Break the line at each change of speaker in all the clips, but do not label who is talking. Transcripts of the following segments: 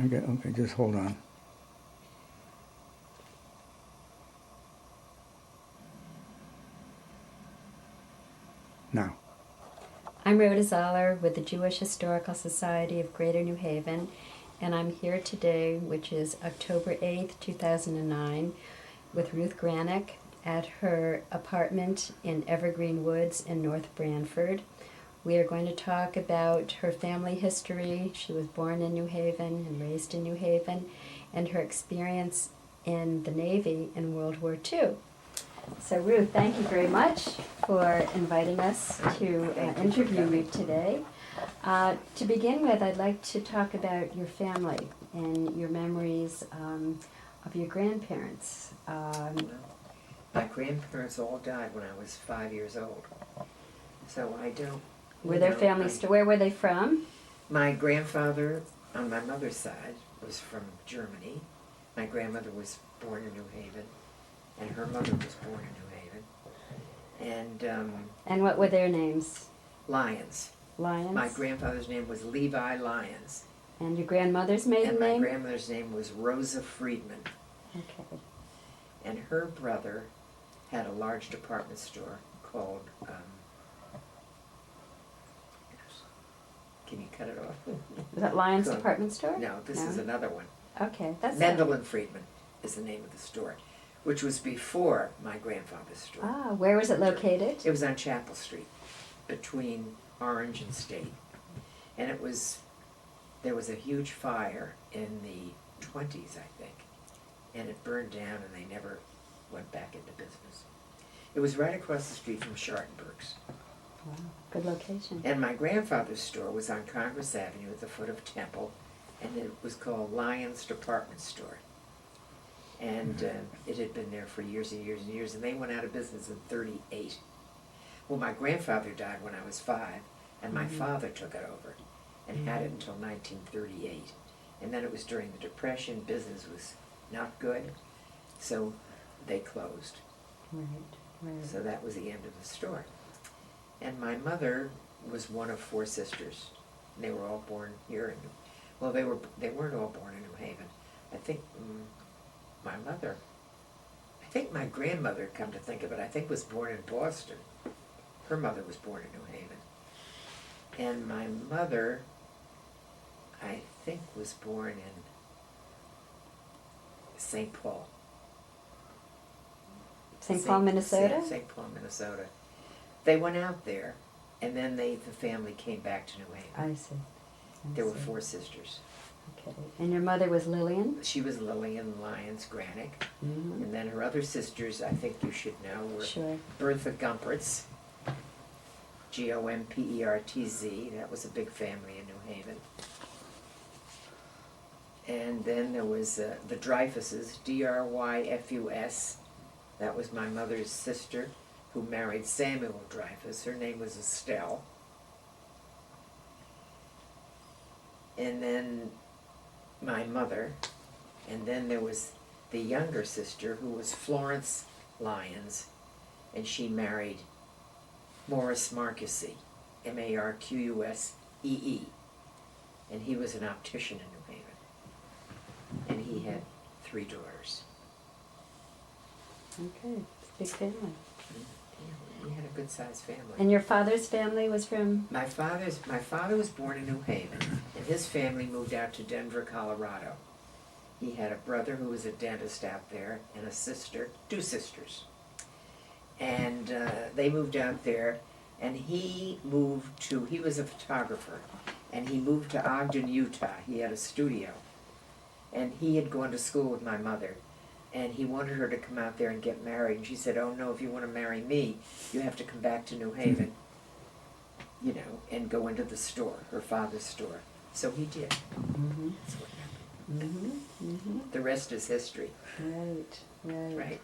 Okay, just hold on. Now.
I'm Rhoda Zahler with the Jewish Historical Society of Greater New Haven, and I'm here today, which is October 8th, 2009, with Ruth Grannick at her apartment in Evergreen Woods in North Branford. We are going to talk about her family history. She was born in New Haven and raised in New Haven, and her experience in the Navy in World War II. So Ruth, thank you very much for inviting us to interview you today. To begin with, I'd like to talk about your family and your memories of your grandparents.
My grandparents all died when I was 5 years old, so I don't.
Were their families? Where were they from?
My grandfather on my mother's side was from Germany. My grandmother was born in New Haven, and her mother was born in New Haven.
And what were their names?
Lyons.
Lyons.
My grandfather's name was Levi Lyons.
And your grandmother's maiden name?
And my grandmother's name was Rosa Friedman.
Okay.
And her brother had a large department store called, can you cut it off?
Was that Lyons Department Store?
No, this is another one.
Okay, that's
Mendel and Friedman is the name of the store, which was before my grandfather's store.
Ah, where was it located?
It was on Chapel Street, between Orange and State. And there was a huge fire in the 20s, I think, and it burned down and they never went back into business. It was right across the street from Schartenberg's.
Wow, good location.
And my grandfather's store was on Congress Avenue at the foot of Temple, and it was called Lyons Department Store. And it had been there for years and years and years, and they went out of business in 1938. Well, my grandfather died when I was 5, and my father took it over and had it until 1938. And then it was during the Depression, business was not good, so they closed.
Right, right.
So that was the end of the store. And my mother was one of 4 sisters. And they were all born here well, they weren't all born in New Haven. I think my my grandmother, come to think of it, I think was born in Boston. Her mother was born in New Haven. And my mother, I think, was born in St. Paul.
St. Paul, Minnesota?
St. Paul, Minnesota. They went out there, and then the family came back to New Haven.
I see.
There were 4 sisters.
Okay. And your mother was Lillian?
She was Lillian Lyons Grannick.
Mm-hmm.
And then her other sisters, I think you should know, were
Sure.
Bertha Gompertz, Gompertz. That was a big family in New Haven. And then there was the Dreyfuses, Dreyfus. That was my mother's sister, who married Samuel Dreyfus. Her name was Estelle. And then my mother, and then there was the younger sister, who was Florence Lyons, and she married Morris Marquessee, Marqussee, and he was an optician in New Haven, and he had 3 daughters.
Okay, it's a big family.
Yeah, we had a good-sized family.
And your father's family was from?
My father was born in New Haven, and his family moved out to Denver, Colorado. He had a brother who was a dentist out there, and a sister, 2 sisters. And they moved out there, and he was a photographer, and he moved to Ogden, Utah. He had a studio, and he had gone to school with my mother. And he wanted her to come out there and get married. And she said, oh no, if you want to marry me, you have to come back to New Haven, you know, and go into the store, her father's store. So he did.
Mm-hmm.
That's what happened.
Mm-hmm. Mm-hmm.
The rest is history.
Right, right.
Right.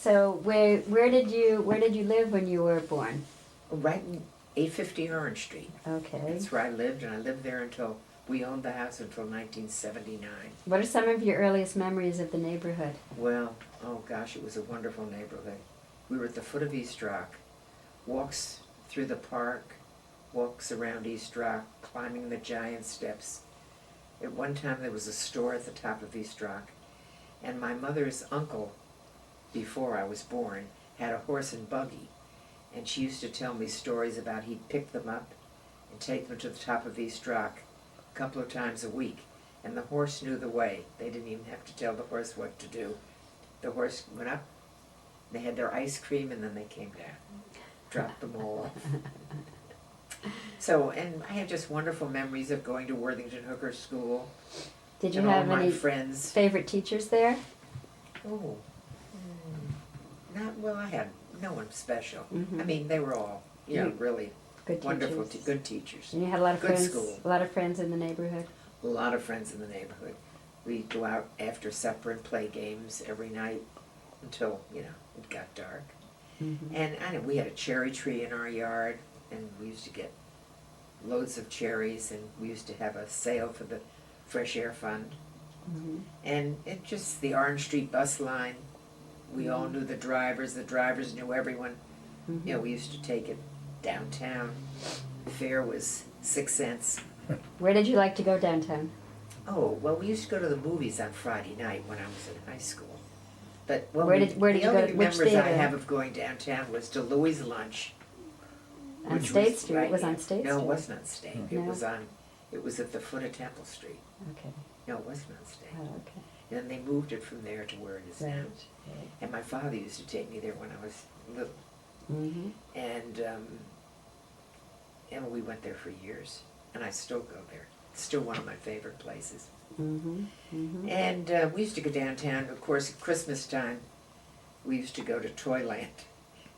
So where did you live when you were born?
Right in 850 Orange Street.
Okay.
That's where I lived, and I lived there until we owned the house until 1979.
What are some of your earliest memories of the neighborhood?
Well, oh gosh, it was a wonderful neighborhood. We were at the foot of East Rock. Walks through the park, walks around East Rock, climbing the giant steps, At one time, there was a store at the top of East Rock, and my mother's uncle, before I was born, had a horse and buggy, and she used to tell me stories about he'd pick them up and take them to the top of East Rock a couple of times a week, and the horse knew the way. They didn't even have to tell the horse what to do. The horse went up, they had their ice cream, and then they came down, dropped them all off. So, and I have just wonderful memories of going to Worthington Hooker School.
Did you
and all
have
my
any
friends.
favorite teachers there?
Oh, not well. I had no one special.
Mhm.
I mean, they were all, really
Good
wonderful,
teachers.
good teachers.
And you had a lot of
Good
friends.
school.
A lot of friends in the neighborhood.
A lot of friends in the neighborhood. We'd go out after supper and play games every night until it got dark.
Mm-hmm.
And we had a cherry tree in our yard, and we used to get loads of cherries, and we used to have a sale for the Fresh Air Fund.
Mm-hmm.
And it just, the Orange Street bus line, we all knew the drivers knew everyone.
Mm-hmm.
We used to take it downtown. The fare was 6 cents.
Where did you like to go downtown?
Oh, well, we used to go to the movies on Friday night when I was in high school. But
Where did you
the
go
only
to- which
memories I
theater?
have of going downtown was to Louis' Lunch.
On
which
State
was
Street.
right
It was on
near-
State
No,
Street.
it wasn't on State.
No?
It was at the foot of Temple Street.
Okay.
No, it wasn't on State.
Oh, okay.
And then they moved it from there to where it is
Right.
now.
Right.
And my father used to take me there when I was little.
Mm-hmm.
And we went there for years. And I still go there. It's still one of my favorite places.
Mm-hmm. Mm-hmm.
And we used to go downtown. Of course, at Christmas time, we used to go to Toyland.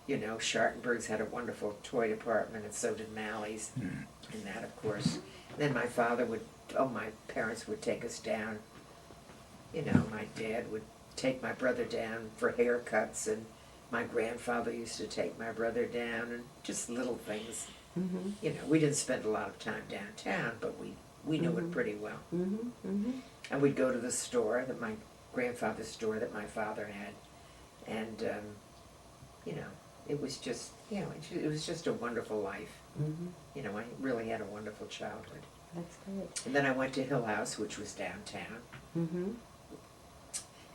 Schartenberg's had a wonderful toy department, and so did Mally's. And that, of course. Then my parents would take us down. My dad would take my brother down for haircuts, and my grandfather used to take my brother down, and just little things.
Mm-hmm.
We didn't spend a lot of time downtown, but we knew it pretty well.
Mm-hmm. Mm-hmm.
And we'd go to the store, my grandfather's store that my father had, and it was just it was just a wonderful life.
Mm-hmm.
I really had a wonderful childhood.
That's great.
And then I went to Hill House, which was downtown,
Mm-hmm.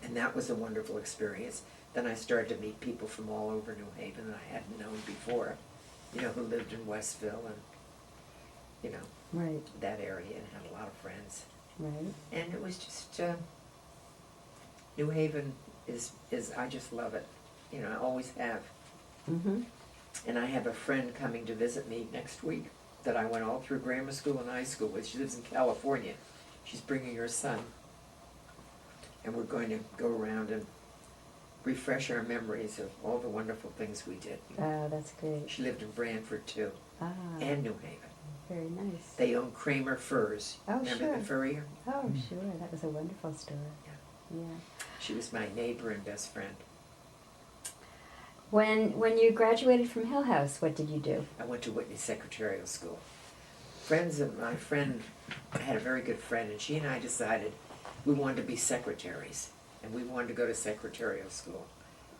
and that was a wonderful experience. Then I started to meet people from all over New Haven that I hadn't known before, who lived in Westville and,
Right.
that area, and had a lot of friends.
Right.
And it was just, New Haven is I just love it. I always have.
Mm-hmm.
And I have a friend coming to visit me next week that I went all through grammar school and high school with. She lives in California. She's bringing her son. And we're going to go around and refresh our memories of all the wonderful things we did.
Oh, that's great.
She lived in Branford too,
Ah,
and New Haven.
very nice.
They own Kramer Furs.
Oh,
Remember
sure.
the furrier?
Oh, sure. That was a wonderful story. Yeah.
She was my neighbor and best friend.
When you graduated from Hill House, what did you do?
I went to Whitney Secretarial School. My friend, I had a very good friend, and she and I decided we wanted to be secretaries, and we wanted to go to secretarial school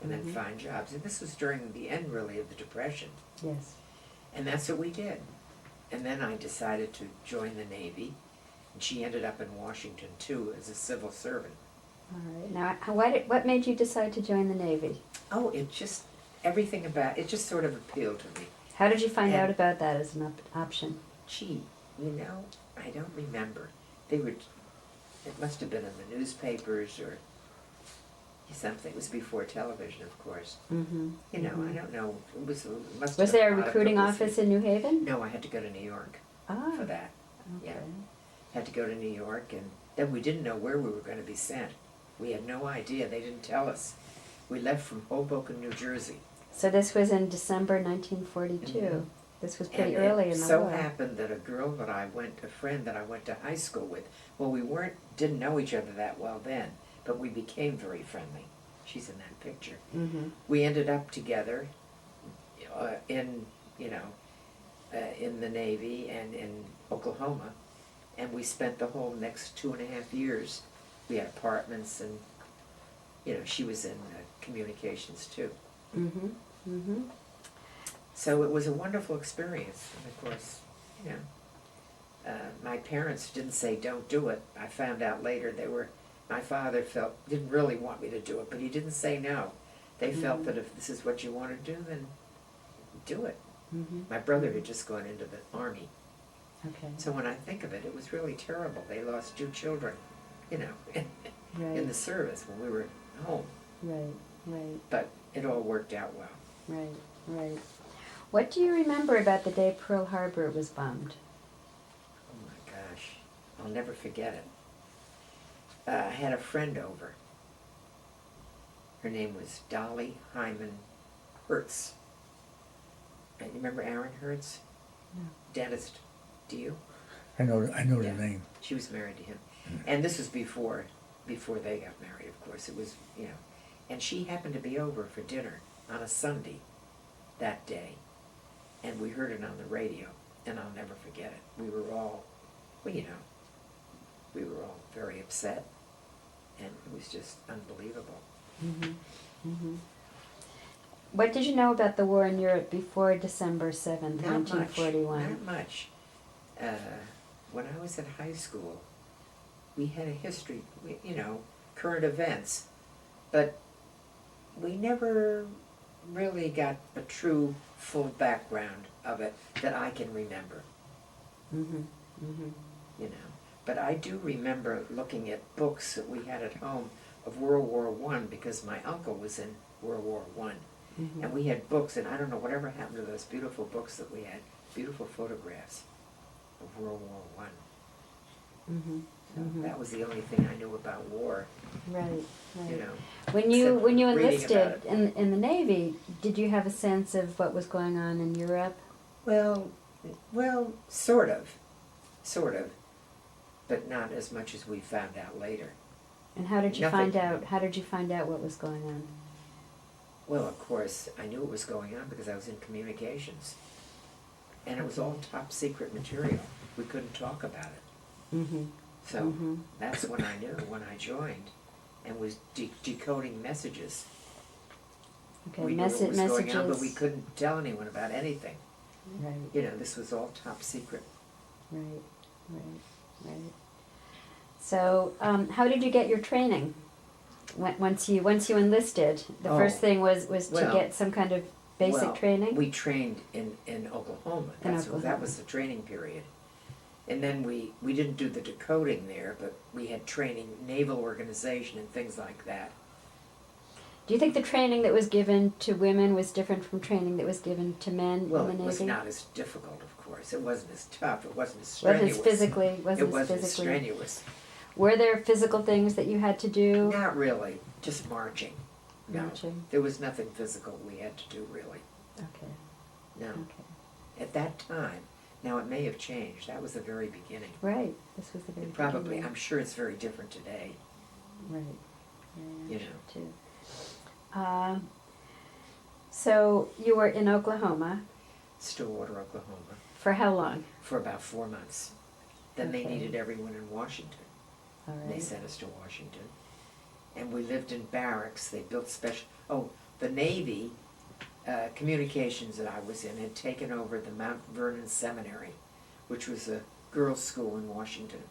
and then find jobs. And this was during the end, really, of the Depression.
Yes.
And that's what we did. And then I decided to join the Navy, and she ended up in Washington, too, as a civil servant.
All right. Now, what made you decide to join the Navy?
Oh, everything about it just sort of appealed to me.
How did you find
And-
out about that as an option?
Gee, I don't remember. It must have been in the newspapers or something. It was before television, of course.
Mm-hmm.
I don't know. It must have
Was
been
there a
lot of
recruiting
publicity.
office in New Haven?
No, I had to go to New York
Ah,
for that.
okay.
Yeah. Had to go to New York, and then we didn't know where we were going to be sent. We had no idea. They didn't tell us. We left from Hoboken, New Jersey.
So this was in December 1942.
Mhm.
This was pretty
And
early
it
in the
so
war.
happened that a friend that I went to high school with, well, we didn't know each other that well then, but we became very friendly. She's in that picture.
Mm-hmm.
We ended up together in the Navy and in Oklahoma, and we spent the whole next 2.5 years. We had apartments, and she was in communications too.
Mm-hmm. Mm-hmm.
So it was a wonderful experience, and of course, my parents didn't say don't do it. I found out later my father didn't really want me to do it, but he didn't say no. They felt that if this is what you want to do, then do it. My brother had just gone into the army.
Okay.
So when I think of it, it was really terrible. They lost 2 children, you know, in the service when we were home.
Right, right,
But it all worked out well.
right, right. What do you remember about the day Pearl Harbor was bombed?
Oh my gosh, I'll never forget it. I had a friend over. Her name was Dolly Hyman Hertz. And you remember Aaron Hertz?
No.
Dentist. Do you?
I know the
Yeah.
name.
She was married to him. And this was before they got married, of course. It was, you know. And she happened to be over for dinner on a Sunday that day. And we heard it on the radio. And I'll never forget it. We were all, well, you know, we were all very upset. And it was just unbelievable.
What did you know about the war in Europe before December 7th,
Not much.
1941?
Not much. When I was in high school, we had a history, you know, current events, but we never really got a true, full background of it that I can remember. You know, but I do remember looking at books that we had at home of World War I because my uncle was in World War I. And we had books, and I don't know whatever happened to those beautiful books that we had, beautiful photographs of World War I. So that was the only thing I knew about war,
Right, right.
you know.
When you
except
when you
reading
enlisted
about it.
in the Navy, did you have a sense of what was going on in Europe?
Well, sort of, but not as much as we found out later.
And how did you
Nothing.
find out? How did you find out what was going on?
Well, of course, I knew what was going on because I was in communications. And it was all top secret material. We couldn't talk about it. So that's when I knew, when I joined, and was decoding messages.
Okay,
We knew what was going
messages.
on, but we couldn't tell anyone about anything.
Right,
You know, this was all top secret.
right, right. So, how did you get your training? Once you enlisted, the first thing was to
well,
get some kind of basic training.
We trained in Oklahoma. That was the training period. And then we didn't do the decoding there, but we had training, naval organization and things like that.
Do you think the training that was given to women was different from training that was given to men
Well,
in the
it was
Navy?
not as difficult, of course. It wasn't as tough. It wasn't as strenuous.
Wasn't
It wasn't as
physically.
strenuous.
Were there physical things that you had to do?
Not really. Just marching. No.
Marching.
There was nothing physical we had to do, really.
Okay.
No.
Okay.
At that time, now it may have changed. That was the very beginning.
Right. This was the very
It probably,
beginning.
I'm sure it's very different today.
Right. Yeah,
You
sure
know.
too. So you were in Oklahoma
Stillwater, Oklahoma,
for how long?
for about 4 months. Then they
Okay.
needed everyone in Washington.
All
They
right.
sent us to Washington. And we lived in barracks. They built the Navy communications that I was in had taken over the Mount Vernon Seminary, which was a girls' school in Washington.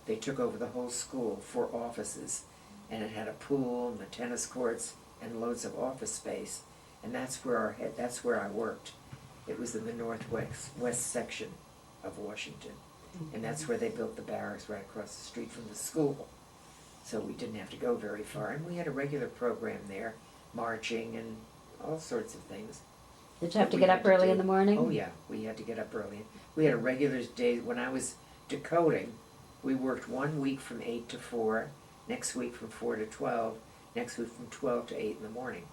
They took over the whole school, 4 offices, and it had a pool and the tennis courts and loads of office space. And that's where I worked. It was in the west section of Washington. And that's where they built the barracks right across the street from the school. So we didn't have to go very far. And we had a regular program there, marching and all sorts of things.
Did you have to
we
get
had
up
to
early
do.
in the morning?
Oh yeah, we had to get up early. We had a regular day. When I was decoding, we worked 1 week from 8 to 4, next week from 4 to 12, next week from 12 to 8 in the morning.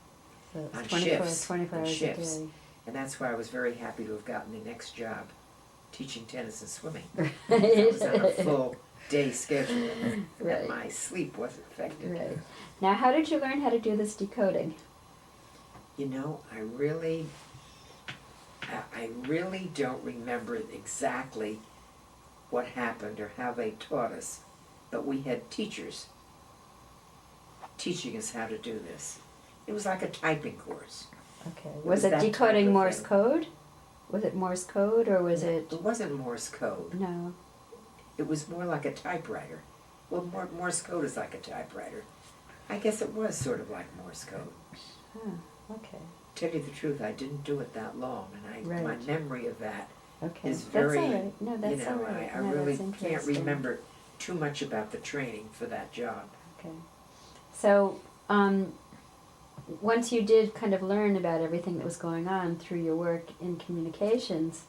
So it's
on
24
shifts,
hours
shifts.
a day.
And that's why I was very happy to have gotten the next job, teaching tennis and swimming.
Right.
I was on a full day schedule, and
Right.
my sleep wasn't affected.
Right. Now, how did you learn how to do this decoding?
You know, I really don't remember exactly what happened or how they taught us, but we had teachers teaching us how to do this. It was like a typing course.
Okay.
was
Was it
that type
decoding
of
Morse
thing.
code? Was it Morse code or was it?
It wasn't Morse code.
No.
it was more like a typewriter. Well, Morse code is like a typewriter. I guess it was sort of like Morse code.
Okay.
Tell you the truth, I didn't do it that long, and my
Right.
memory of that
Okay.
is very,
That's all right. No, that's all right.
I
No,
really
that's
can't
interesting.
remember too much about the training for that job.
Okay. So, once you did kind of learn about everything that was going on through your work in communications,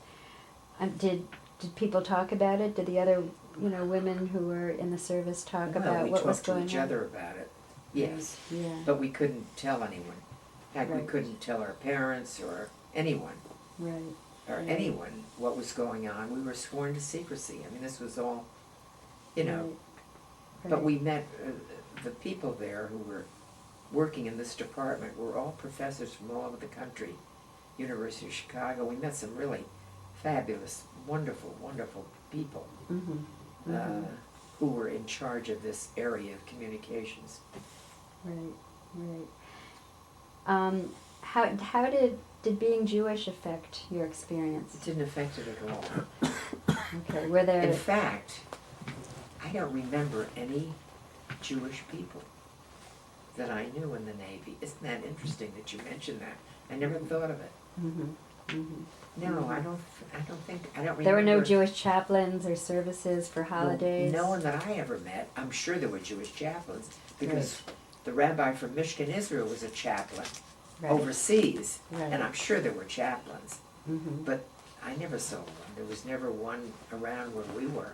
did people talk about it? Did the other, women who were in the service talk about what was going on?
We talked to each other about it, yes,
Yeah.
but we couldn't tell anyone. Like, we
Right.
couldn't tell our parents or anyone,
Right.
or
Right.
anyone what was going on. We were sworn to secrecy. I mean, this was all, you know,
Right.
but we met, the people there who were working in this department were all professors from all over the country. University of Chicago, we met some really fabulous, wonderful, wonderful people
Mm-hmm.
who were in charge of this area of communications.
Right. Right. How did being Jewish affect your experience?
It didn't affect it at all.
Okay. Were there?
In fact, I don't remember any Jewish people that I knew in the Navy. Isn't that interesting that you mentioned that? I never thought of it.
Mm-hmm. Mm-hmm.
No, I don't remember.
There were no Jewish chaplains or services for holidays?
No one that I ever met. I'm sure there were Jewish chaplains, because the rabbi from Michigan, Israel, was a chaplain
Right.
overseas,
Right.
and I'm sure there were chaplains,
Mm-hmm.
but I never saw one. There was never one around where we were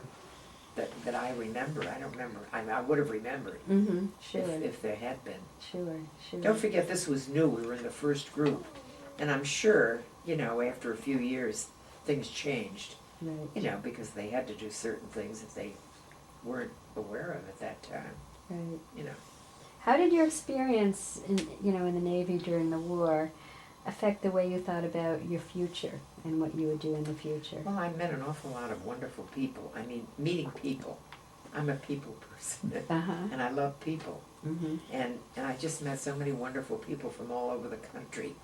that I remember. I don't remember. I would have remembered
Mm-hmm. Sure.
if there had been.
Sure. Sure.
Don't forget, this was new. We were in the first group, and I'm sure, after a few years, things changed.
Right.
Because they had to do certain things that they weren't aware of at that time.
Right. How did your experience in the Navy during the war affect the way you thought about your future and what you would do in the future?
Well, I met an awful lot of wonderful people. I mean, meeting people. I'm a people person,
Uh-huh.
and I love people.
Mm-hmm.
And I just met so many wonderful people from all over the country.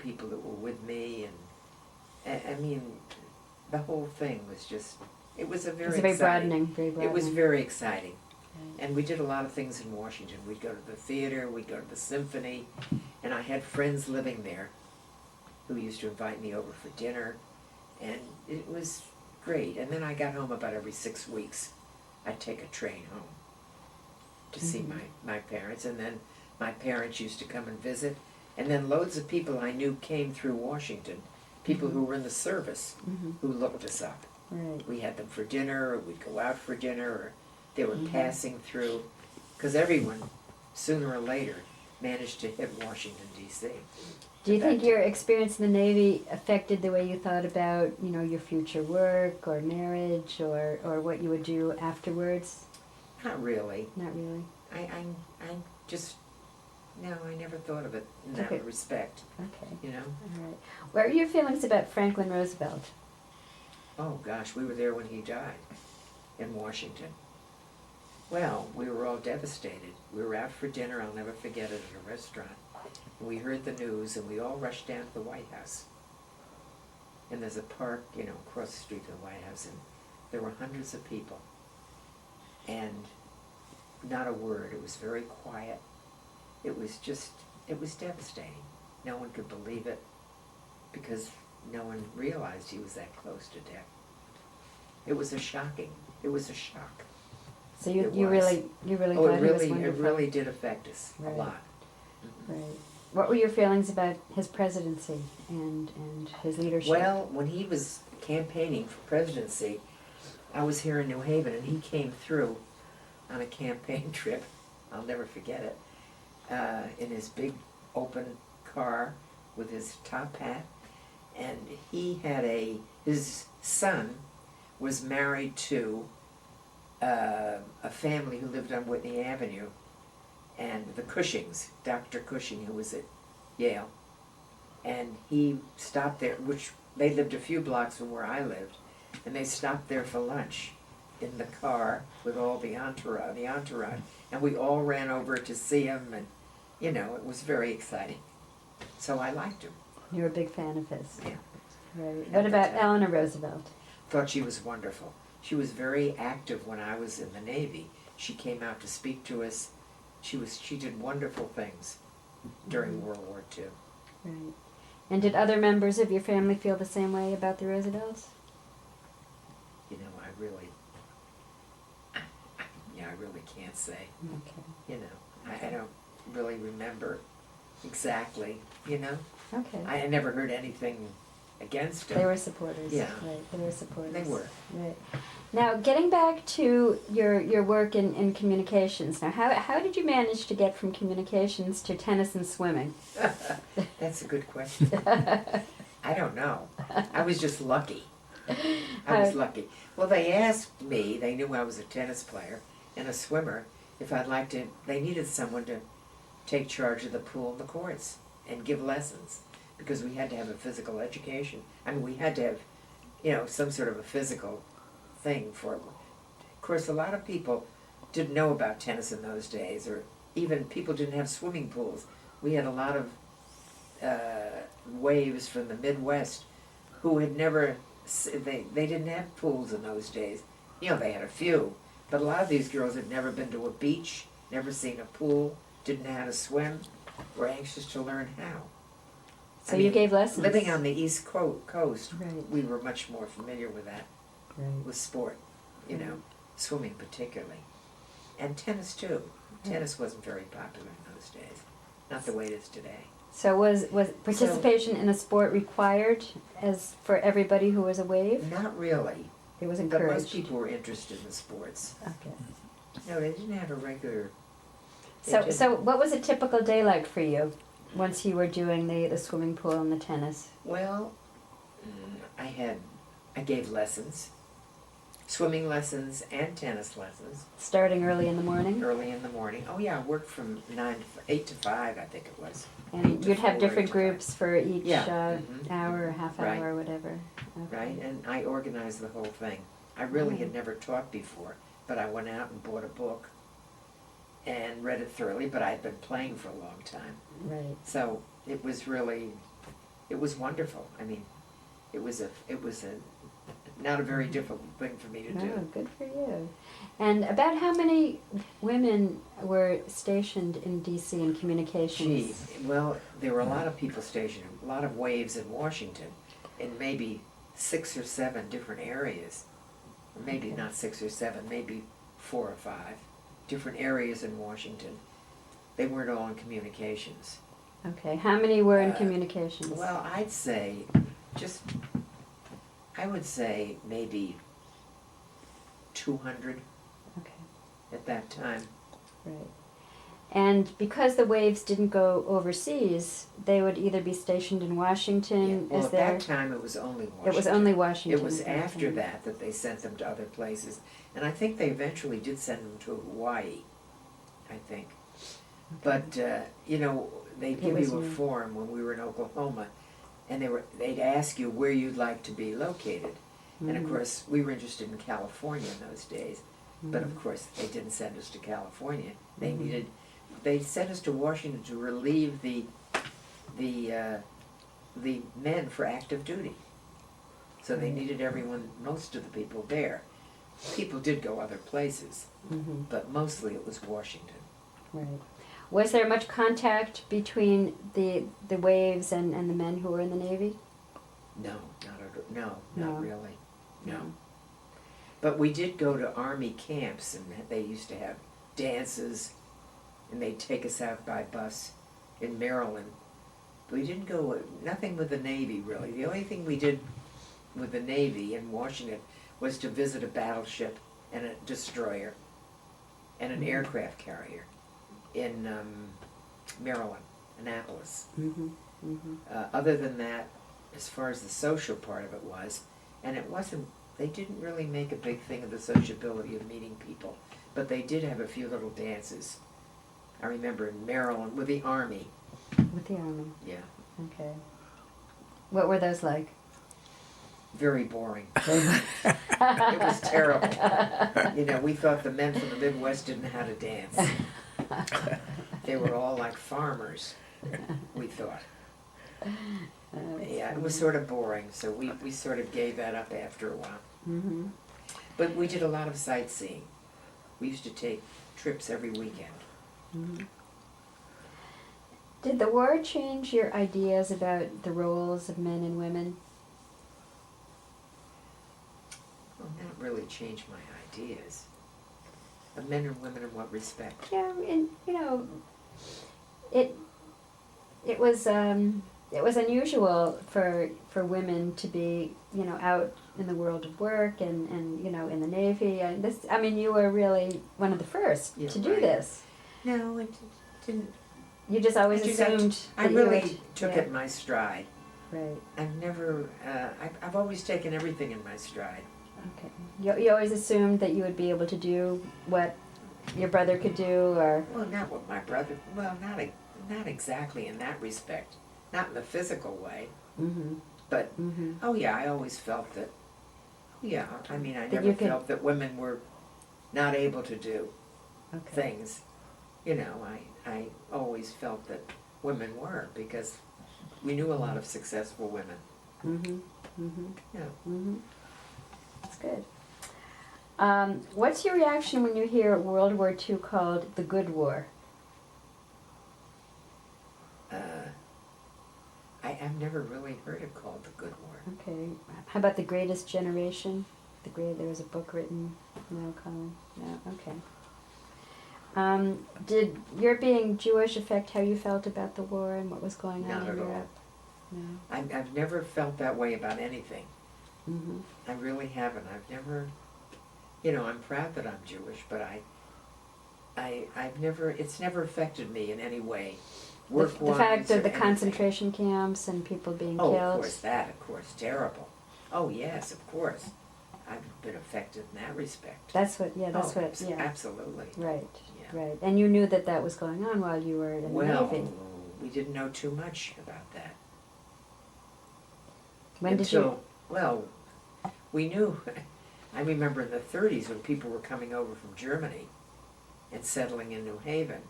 People that were with me, and I mean, the whole thing was just, it was very
It's very
exciting.
broadening,
It was very exciting.
Right.
And we did a lot of things in Washington. We'd go to the theater, we'd go to the symphony, and I had friends living there who used to invite me over for dinner, and it was great. And then I got home about every 6 weeks. I'd take a train home to see my parents, and then my parents used to come and visit, and then loads of people I knew came through Washington, people who were in the service,
Mm-hmm.
who looked us up.
Right.
We had them for dinner, or we'd go out for dinner, or they were passing through, because everyone, sooner or later, managed to hit Washington, D.C.
Do you think your experience in the Navy affected the way you thought about, your future work or marriage or what you would do afterwards?
Not really.
Not really.
I just, no, I never thought of it in that
Okay.
respect,
Okay.
you know?
All right. What are your feelings about Franklin Roosevelt?
Oh, gosh, we were there when he died in Washington. Well, we were all devastated. We were out for dinner, I'll never forget it, at a restaurant. And we heard the news, and we all rushed down to the White House. And there's a park, across the street from the White House, and there were hundreds of people. And not a word. It was very quiet. It was devastating. No one could believe it, because no one realized he was that close to death. It was a shock.
So you
It
really
was.
thought
It
he was
really,
wonderful.
it really did affect us a
Right.
lot.
Right. What were your feelings about his presidency and his leadership?
Well, when he was campaigning for presidency, I was here in New Haven, and he came through on a campaign trip. I'll never forget it. In his big open car with his top hat, and his son was married to a family who lived on Whitney Avenue, and the Cushings, Dr. Cushing, who was at Yale, and he stopped there, which they lived a few blocks from where I lived, and they stopped there for lunch in the car with all the entourage, and we all ran over to see him, and it was very exciting. So I liked him.
You were a big fan of his.
Yeah.
Right.
At
What
the
about
time.
Eleanor Roosevelt?
Thought she was wonderful. She was very active when I was in the Navy. She came out to speak to us. She did wonderful things during World War II.
Right. And did other members of your family feel the same way about the Roosevelts?
You know, I really can't say.
Okay.
You know, I don't really remember exactly, you know.
Okay.
I never heard anything against them.
They were supporters.
Yeah.
Right. They were supporters.
They were.
Right. Now, getting back to your work in communications. Now, how did you manage to get from communications to tennis and swimming?
That's a good question. I don't know. I was just lucky. I was lucky. Well, they asked me, they knew I was a tennis player and a swimmer, if I'd like to, they needed someone to take charge of the pool and the courts and give lessons, because we had to have a physical education. I mean, we had to have, you know, some sort of a physical thing for it. Of course, a lot of people didn't know about tennis in those days, or even people didn't have swimming pools. We had a lot of waves from the Midwest who had never, they didn't have pools in those days. You know, they had a few, but a lot of these girls had never been to a beach, never seen a pool, didn't know how to swim, were anxious to learn how.
So you gave lessons?
Living on the East Coast,
Right.
we were much more familiar with that,
Right.
with sport, you know, swimming particularly. And tennis too. Tennis wasn't very popular in those days, not the way it is today.
So was participation in a sport required as for everybody who was a wave?
Not really,
It was
but
encouraged.
most people were interested in sports.
Okay.
No, they didn't have a regular. they
So
didn't.
what was a typical day like for you once you were doing the swimming pool and the tennis?
Well, I gave lessons, swimming lessons and tennis lessons,
Starting early in the morning?
early in the morning. Oh yeah, I worked from 8 to 5, I think it was. 8
And
to
you'd have
4,
different
8 to 5.
groups for each
Yeah.
hour or half
Right.
hour or whatever. Okay.
Right, and I organized the whole thing. I really had never taught before, but I went out and bought a book and read it thoroughly, but I had been playing for a long time.
Right.
So it was wonderful. I mean, it was not a very difficult thing for me to do.
Oh, good for you. And about how many women were stationed in D.C. in communications?
Gee, well, there were a lot of people stationed, a lot of waves in Washington, in maybe 6 or 7 different areas. Or maybe
Okay.
not 6 or 7, maybe 4 or 5 different areas in Washington. They weren't all in communications.
Okay. How many were in
Uh,
communications?
Well, I would say maybe 200
Okay.
at that time.
Right. And because the waves didn't go overseas, they would either be stationed in Washington.
Well,
Is
at
there?
that time it was only Washington.
It was only Washington.
It was
at that
after
time.
that they sent them to other places. And I think they eventually did send them to Hawaii, I think. But, you know, they'd give
was
you a
new.
form when we were in Oklahoma, and they'd ask you where you'd like to be located. And of
Mhm.
course, we were interested in California in those days. But of
Mhm.
course, they didn't send us to California.
Mhm.
They sent us to Washington to relieve the men for active duty. So they needed most of the people there. People did go other places,
Mhm.
but mostly it was Washington.
Right. Was there much contact between the waves and the men who were in the Navy?
No,
No.
not really. No. But we did go to Army camps, and they used to have dances, and they'd take us out by bus in Maryland. We didn't go, nothing with the Navy really. The only thing we did with the Navy in Washington was to visit a battleship and a destroyer and an aircraft carrier in Maryland, Annapolis.
Mm-hmm. Mm-hmm.
Other than that, as far as the social part of it was, and they didn't really make a big thing of the sociability of meeting people, but they did have a few little dances. I remember in Maryland with the Army.
With the Army.
Yeah,
Okay. What were those like?
very boring. It was terrible. You know, we thought the men from the Midwest didn't know how to dance. They were all like farmers, we thought. Yeah, it was sort of boring, so we sort of gave that up after a while.
Mm-hmm.
But we did a lot of sightseeing. We used to take trips every weekend.
Mhm. Did the war change your ideas about the roles of men and women?
Well, not really changed my ideas. Of men and women in what respect?
Yeah, and you know, it it was unusual for women to be, you know, out in the world of work and you know, in the Navy, and this, I mean, you were really one of the first
Yeah,
to do
right.
this.
No, it didn't.
You just always assumed
I
that you
really
would,
took
yeah.
it in my stride.
Right.
I've never, I've always taken everything in my stride.
Okay. You always assumed that you would be able to do what your brother could do, or
Well, not what my brother, well, not exactly in that respect. Not in the physical way,
mm-hmm.
but,
Mm-hmm.
oh yeah, I always felt that, yeah, I mean, I
That
never
you could-
felt that women were not able to do
Okay.
things. You know, I always felt that women were, because we knew a lot of successful women.
Mm-hmm. Mm-hmm.
Yeah.
Mm-hmm. That's good. What's your reaction when you hear World War II called the Good War?
I've never really heard it called the Good War.
Okay. How about the Greatest Generation? There was a book written. No, Colin. No. Okay. Did your being Jewish affect how you felt about the war and what was going on
Not
in
at all.
Europe? No.
I've never felt that way about anything.
Mm-hmm.
I really haven't. I've never, you know, I'm proud that I'm Jewish, but I've never, it's never affected me in any way.
The fact
or
of the
anything.
concentration camps and people being
Oh,
killed.
of course, terrible. Oh, yes, of course. I've been affected in that respect.
That's what. Yeah. That's
Oh,
what. Yeah.
absolutely.
Right.
Yeah.
Right. And you knew that that was going on while you were in the
Well,
Navy.
we didn't know too much about that.
When did you?
Well, we knew, I remember in the 30s when people were coming over from Germany and settling in New Haven,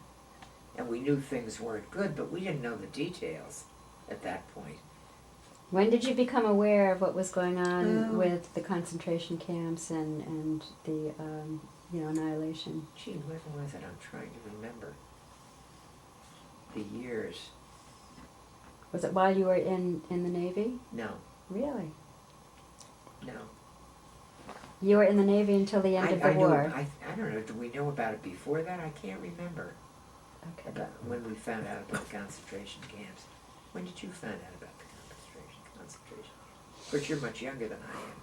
and we knew things weren't good, but we didn't know the details at that point.
When did you become aware of what was going on
Well-
with the concentration camps and the you know, annihilation?
Gee, when was it? I'm trying to remember the years.
Was it while you were in the Navy?
No,
Really?
no.
You were in the Navy until the end of the
I
war.
I don't know, did we know about it before that? I can't remember
Okay.
about when we found out about the concentration camps. When did you find out about the concentration camps? Of course, you're much younger than I am.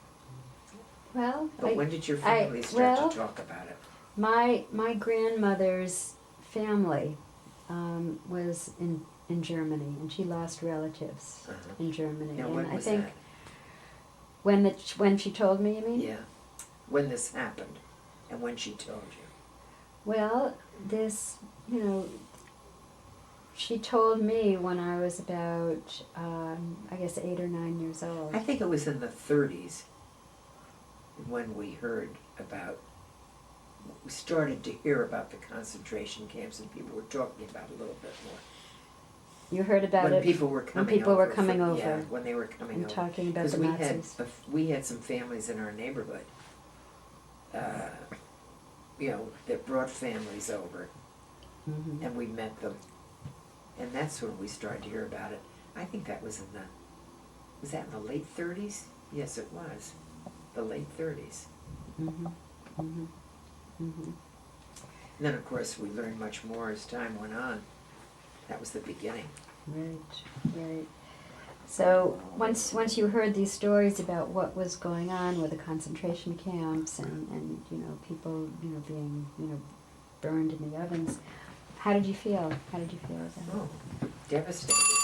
Well,
But when did your family start
well,
to talk about it?
my grandmother's family was in Germany, and she lost relatives
Uh-huh.
in Germany.
Now,
and
when
I
was
think
that?
when she told me, you mean?
Yeah. When this happened, and when she told you.
Well, this, you know, she told me when I was about, I guess, 8 or 9 years old.
I think it was in the 30s when we heard about, we started to hear about the concentration camps, and people were talking about it a little bit more.
You heard about
When
it
people were coming over.
people were coming
Yeah,
over
when they were coming
and
over.
talking about the
Because
Nazis.
we had some families in our neighborhood, you know, that brought families over,
Mhm.
and we met them. And that's when we started to hear about it. I think that was was that in the late 30s? Yes, it was. The late 30s.
Mhm. Mhm. Mhm.
And then, of course, we learned much more as time went on. That was the beginning.
Right. Right. So once you heard these stories about what was going on with the concentration camps and you know, people, you know, being, you know, burned in the ovens, how did you feel? How did you feel about it?
Oh, devastated.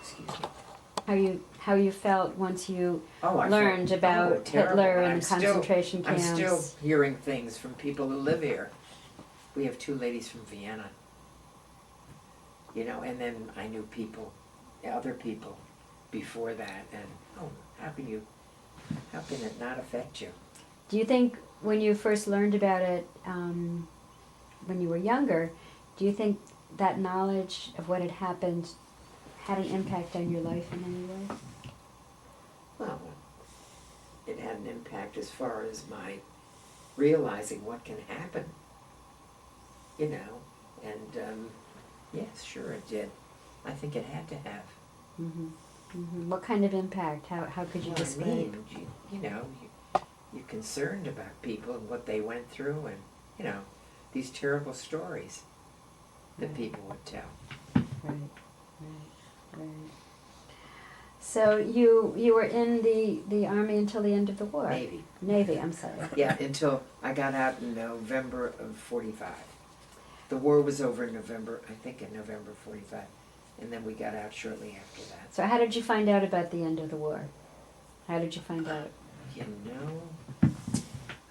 Excuse me.
How you felt once you
Oh, I
learned
felt,
about
terrible.
Hitler and
I'm
the concentration camps?
I'm still hearing things from people who live here. We have 2 ladies from Vienna. You know, and then I knew people, other people before that, and how can it not affect you?
Do you think when you first learned about it, when you were younger, do you think that knowledge of what had happened had an impact on your life in any way?
Well, it had an impact as far as my realizing what can happen, you know, and yes, sure it did. I think it had to have.
Mm-hmm. Mm-hmm. What kind of impact? How could you
Well,
describe?
I mean, you know, you're concerned about people and what they went through, and you know, these terrible stories that
Right.
people would tell.
Right, right. So you were in the Army until the end of the war?
Navy.
Navy, I'm sorry.
Yeah, until I got out in November of 45. The war was over in November, I think in November 45, and then we got out shortly after that.
So how did you find out about the end of the war? How did you find out?
You know,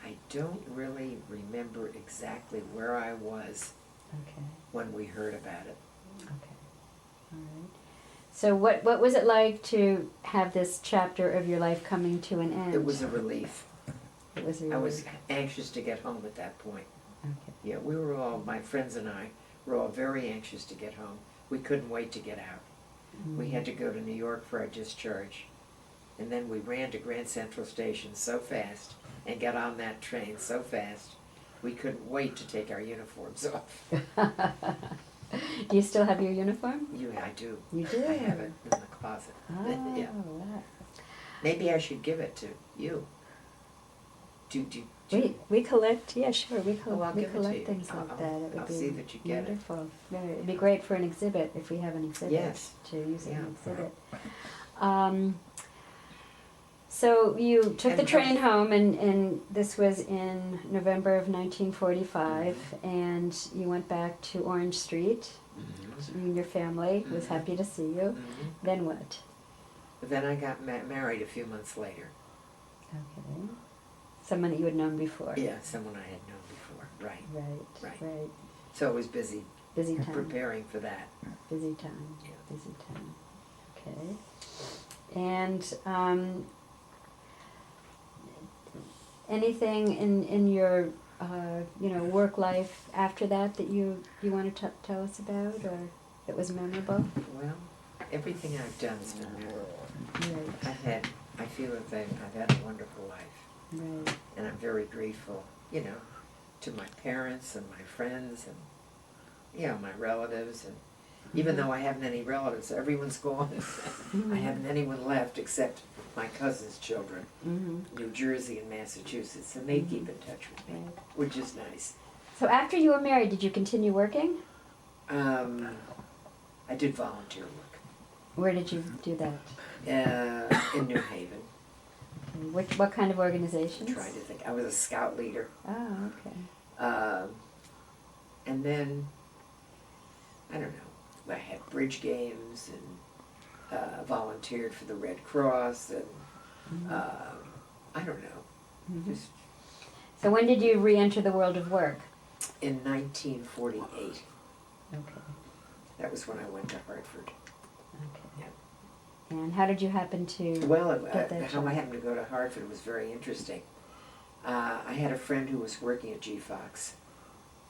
I don't really remember exactly where I was
Okay,
when we heard about it.
okay. All right. So what was it like to have this chapter of your life coming to an end?
It was a relief.
It was a
I was
relief.
anxious to get home at that point.
Okay.
Yeah, we were all, my friends and I, were all very anxious to get home. We couldn't wait to get out. We had to go to New York for our discharge. And then we ran to Grand Central Station so fast and got on that train so fast, we couldn't wait to take our uniforms off.
Do you still have your uniform?
I do.
You do?
I have it in the closet.
Oh,
Yeah.
wow.
Maybe I should give it to you. Do
We collect, yeah, sure, we
Oh, I'll
we
give it to
collect
you.
things like
I'll-
that. It would
I'll
be
see that you get it.
wonderful. Yeah, it'd be great for an exhibit, if we have an exhibit,
Yes.
to use in
Yeah.
an exhibit. So you took the
And
train home, and this was in November of 1945, and you went back to Orange Street. And your family was happy to see you. Then what?
But then I got married a few months later.
Okay. Someone that you had known before.
Yeah, someone I had known before. Right.
Right.
Right.
Right.
So I was busy
Busy time.
preparing for that.
Busy time.
Yeah.
Busy time. Okay. And anything in your work life after that you want to tell us about, or that was memorable?
Well, everything I've done has been memorable.
Right.
I feel that I've had a wonderful life.
Right.
And I'm very grateful, to my parents and my friends and, my relatives. And even though I haven't any relatives, everyone's gone. I haven't anyone left except my cousin's children, New Jersey and Massachusetts, and they keep in touch with me,
Right.
which is nice.
So after you were married, did you continue working?
I did volunteer work
Where did you do that?
in New Haven.
What kind of organizations?
I'm trying to think. I was a scout leader.
Oh, okay.
And then, I don't know, I had bridge games and volunteered for the Red Cross and I don't know. Just
So when did you re-enter the world of work?
in 1948.
Okay.
That was when I went to Hartford.
Okay.
Yeah.
And how did you happen to
Well,
get that
how
job?
I happened to go to Hartford was very interesting. I had a friend who was working at G-Fox,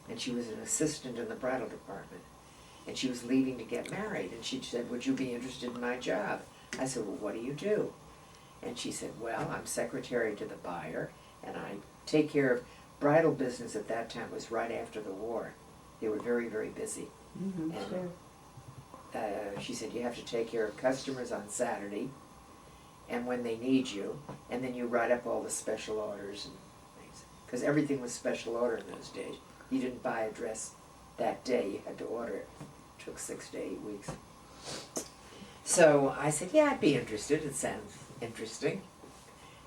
and she was an assistant in the bridal department. And she was leaving to get married, and she said, "Would you be interested in my job?" I said, "Well, what do you do?" And she said, "Well, I'm secretary to the buyer, and I take care of bridal business." At that time, it was right after the war. They were very, very busy.
Mm-hmm,
And
sure.
she said, "You have to take care of customers on Saturday and when they need you, and then you write up all the special orders and things." Because everything was special order in those days. You didn't buy a dress that day, you had to order it. It took 6 to 8 weeks. So I said, "Yeah, I'd be interested. It sounds interesting."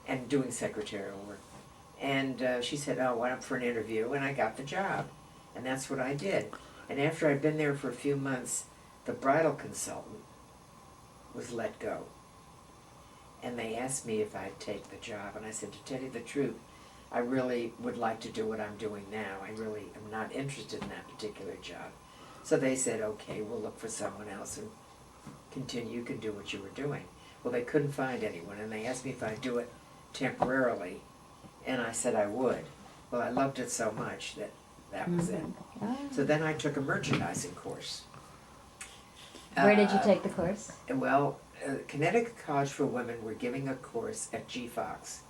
And doing secretarial work. And she said, "Oh, went up for an interview," and I got the job. And that's what I did. And after I'd been there for a few months, the bridal consultant was let go. And they asked me if I'd take the job, and I said, "To tell you the truth, I really would like to do what I'm doing now. I really am not interested in that particular job." So they said, "Okay, we'll look for someone else and continue, you can do what you were doing." Well, they couldn't find anyone, and they asked me if I'd do it temporarily, and I said I would. Well, I loved it so much that was it.
Ah.
So then I took a merchandising course.
Where did you take the course?
Well, Connecticut College for Women were giving a course at G-Fox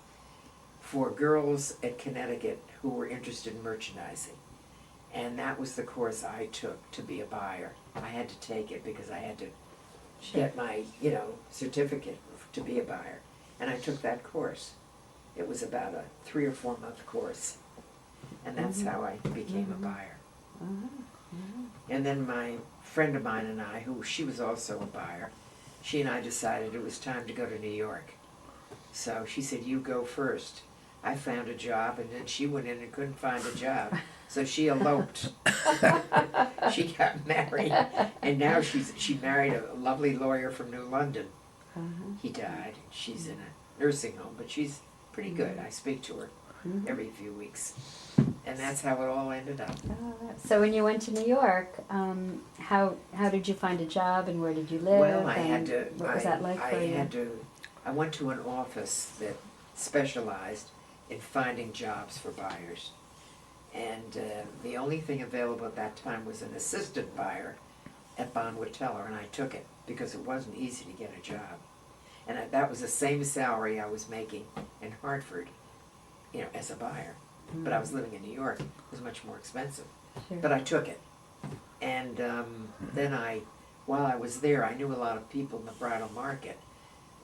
for girls at Connecticut who were interested in merchandising. And that was the course I took to be a buyer. I had to take it because I had to get my, certificate to be a buyer. And I took that course. It was about a 3 or 4 month course. And that's how I became a buyer. And then my friend of mine and I, she was also a buyer, she and I decided it was time to go to New York. So she said, you go first. I found a job, and then she went in and couldn't find a job. So she eloped. She got married, and now she married a lovely lawyer from New London. He died. She's in a nursing home, but she's pretty good. I speak to her every few weeks. And that's how it all ended up.
So when you went to New York, how did you find a job, and where did you live?
Well, I had to.
What was that like for you?
I went to an office that specialized in finding jobs for buyers. And the only thing available at that time was an assistant buyer at Bonwood Teller, and I took it because it wasn't easy to get a job. And that was the same salary I was making in Hartford, as a buyer. But I was living in New York. It was much more expensive.
Sure.
But I took it. And then while I was there, I knew a lot of people in the bridal market.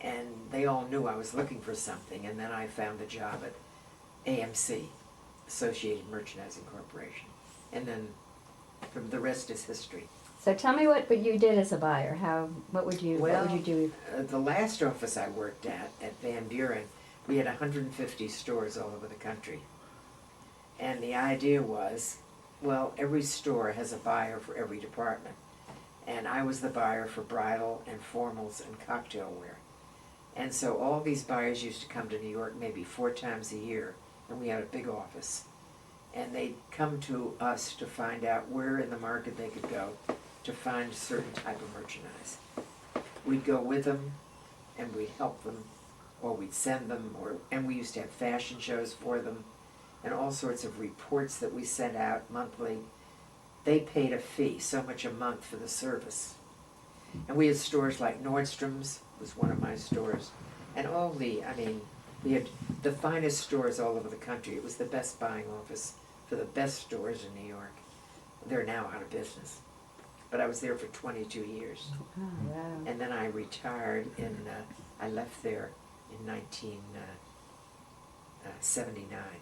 And they all knew I was looking for something. And then I found a job at AMC, Associated Merchandising Corporation. And then the rest is history.
So tell me what you did as a buyer. What would you do?
The last office I worked at Van Buren, we had 150 stores all over the country. And the idea was, well, every store has a buyer for every department. And I was the buyer for bridal and formals and cocktail wear. And so all these buyers used to come to New York maybe 4 times a year, and we had a big office. And they'd come to us to find out where in the market they could go to find a certain type of merchandise. We'd go with them, and we'd help them, or we'd send them, and we used to have fashion shows for them, and all sorts of reports that we sent out monthly. They paid a fee, so much a month for the service. And we had stores like Nordstrom's, was one of my stores, and we had the finest stores all over the country. It was the best buying office for the best stores in New York. They're now out of business. But I was there for 22 years.
Oh, wow.
And then I retired I left there in 1979.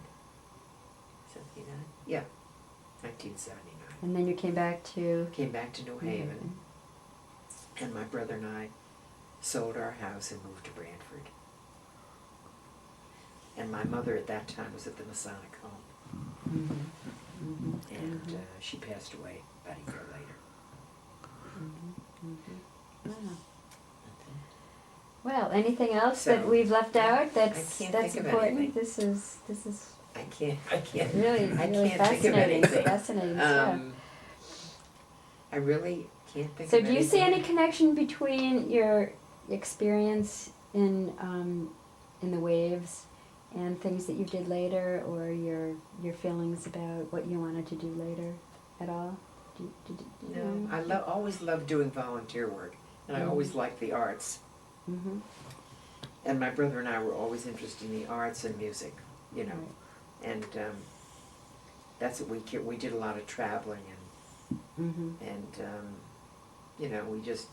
79? Yeah, 1979.
And then you came back to
Came back to New Haven, and my brother and I sold our house and moved to Branford. And my mother at that time was at the Masonic Home, and she passed away about a year later.
Wow. Well, anything else that we've left out that's important? This is
I can't
really
fascinating.
Fascinating stuff.
I really can't think
So
of
do you see any connection between your experience in the waves and things that you did later, or your feelings about what you wanted to do later at all?
No, I always loved doing volunteer work, and I always liked the arts. And my brother and I were always interested in the arts and music,
Right.
And that's what we did a lot of traveling, and we just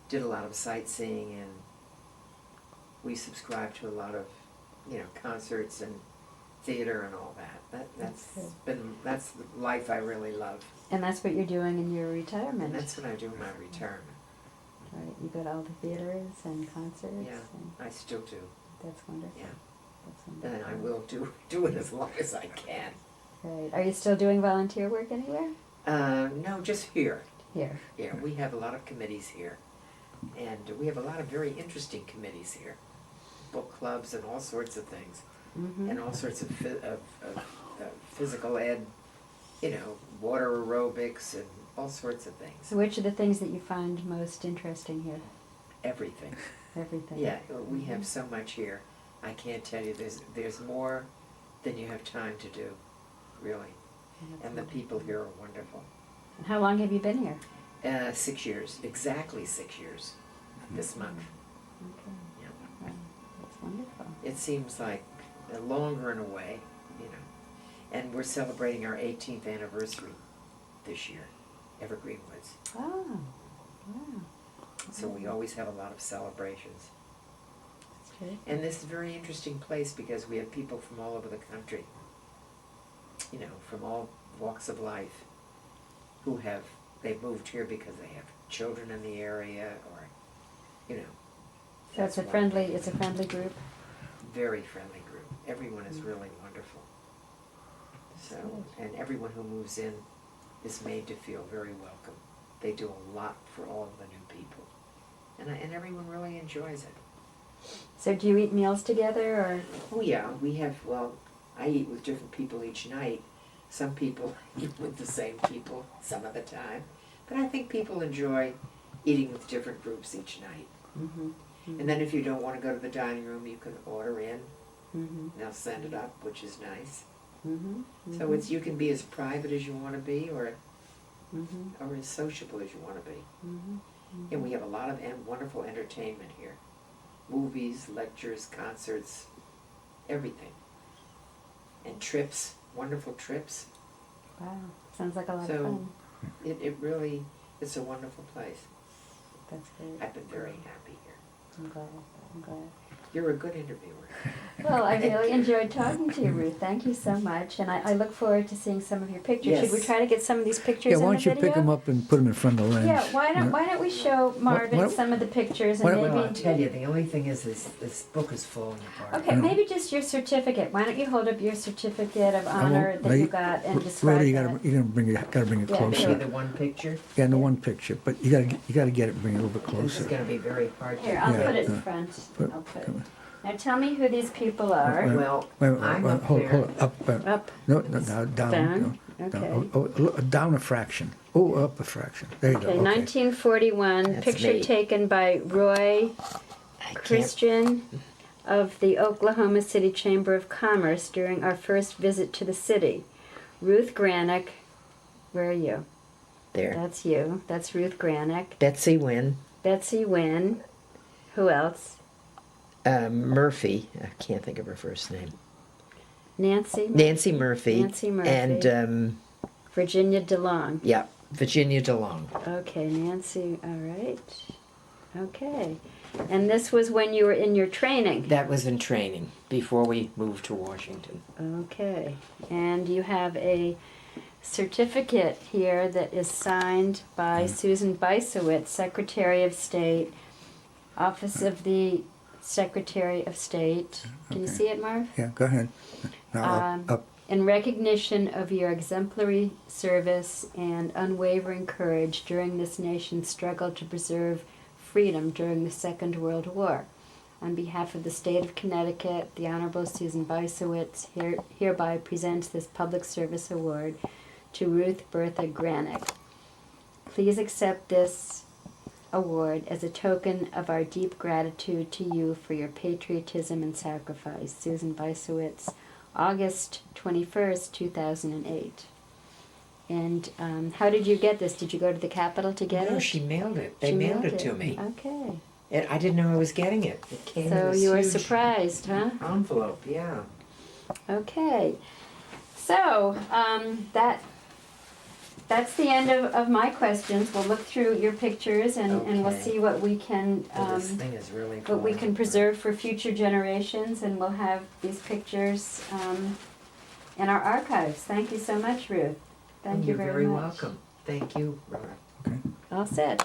did a lot of sightseeing, and we subscribed to a lot of concerts and theater and all that. That's the life I really love.
And that's what you're doing in your retirement.
And that's what I do in my retirement.
Right, you go to all the theaters and concerts.
Yeah,
and
I still do.
that's wonderful.
Yeah.
That's wonderful.
And I will do it as long as I can.
Right. Are you still doing volunteer work anywhere?
No, just here.
Here.
Yeah, we have a lot of committees here. And we have a lot of very interesting committees here. Book clubs and all sorts of things. And all sorts of physical ed, water aerobics and all sorts of things.
So which are the things that you find most interesting here?
Everything.
Everything.
Yeah, we have so much here. I can't tell you, there's more than you have time to do, really. And the people here are wonderful.
And how long have you been here?
6 years, exactly 6 years this month.
Okay.
Yeah.
Wow, that's wonderful.
It seems like longer in a way, you know. And we're celebrating our 18th anniversary this year, Evergreen Woods.
Oh, wow.
So we always have a lot of celebrations.
That's good.
And this is a very interesting place because we have people from all over the country, you know, from all walks of life, who they've moved here because they have children in the area, or, you know.
So it's a friendly group.
Very friendly group. Everyone is really wonderful. So, and everyone who moves in is made to feel very welcome. They do a lot for all of the new people. And everyone really enjoys it.
So do you eat meals together, or?
Oh yeah, I eat with different people each night. Some people eat with the same people some of the time. But I think people enjoy eating with different groups each night.
Mm-hmm.
And then if you don't want to go to the dining room, you can order in.
Mm-hmm.
They'll send it up, which is nice.
Mm-hmm.
So you can be as private as you want to be, or
Mm-hmm.
as sociable as you want to be.
Mm-hmm.
And we have a lot of wonderful entertainment here. Movies, lectures, concerts, everything. And trips, wonderful trips.
Wow, sounds like a lot of
So
fun.
it really, it's a wonderful place.
That's great.
I've been very happy here.
I'm glad. I'm glad.
You're a good interviewer.
Well, I really enjoyed talking to you, Ruth. Thank you so much, and I look forward to seeing some of your pictures.
Yes.
Should we try to get some of these pictures
Yeah,
in
why
the
don't you
video?
pick them up and put them in front of the lens?
Yeah, why don't we show Marvin
why-
some of the pictures, and
why-
maybe.
Well, I'll tell you, the only thing is this book is falling apart.
Okay, maybe just your certificate. Why don't you hold up your certificate of honor
won't-
that
no,
you
you-
got and describe
Rhoda, you
that?
gotta bring it
Yeah,
Maybe
closer.
the one picture.
Yeah, and the one picture, but you gotta get it, and bring it a little bit
This is
closer.
going to be very hard to
Here, I'll
Yeah,
put it in
yeah.
front.
Put-
I'll put it.
come on.
Now tell me who these people are.
Well,
Wait a minute,
I'm
wait,
up
hold,
there.
hold it, up,
Up.
no, down,
Down?
no,
Okay.
down, down a fraction. Oh, up a fraction. There you go.
Okay, 1941,
That's
picture
me.
taken by Roy
I can't.
Christian of the Oklahoma City Chamber of Commerce during our first visit to the city. Ruth Grannick, where are you?
There.
That's you. That's Ruth Grannick.
Betsy Wynn.
Betsy Wynn. Who else?
Murphy. I can't think of her first name.
Nancy.
Nancy Murphy.
Nancy Murphy.
And,
Virginia DeLong.
yeah, Virginia DeLong.
Okay, Nancy. All right. Okay. And this was when you were in your training.
That was in training before we moved to Washington.
Okay. And you have a certificate here that is signed by Susan Bisowitz, Secretary of State, Office of the Secretary of State. Can you
Okay.
see it, Marv?
Yeah, go ahead. Now, up.
In recognition of your exemplary service and unwavering courage during this nation's struggle to preserve freedom during the Second World War. On behalf of the state of Connecticut, the Honorable Susan Bisowitz hereby presents this public service award to Ruth Bertha Grannick. Please accept this award as a token of our deep gratitude to you for your patriotism and sacrifice. Susan Bisowitz, August 21st, 2008. And how did you get this? Did you go to the Capitol to get
No,
it?
she mailed it. They
She
mailed it to me.
Okay.
I didn't know I was getting it. It came
So
in this
you were
huge
surprised, huh?
envelope, yeah.
Okay. So that's the end of my questions. We'll look through your pictures and we'll
Okay.
see what we can
Well, this thing is really
what we
falling
can
apart.
preserve for future generations, and we'll have these pictures in our archives. Thank you so much, Ruth. Thank you
You're
very
very
much.
welcome. Thank you, Rhoda.
All set.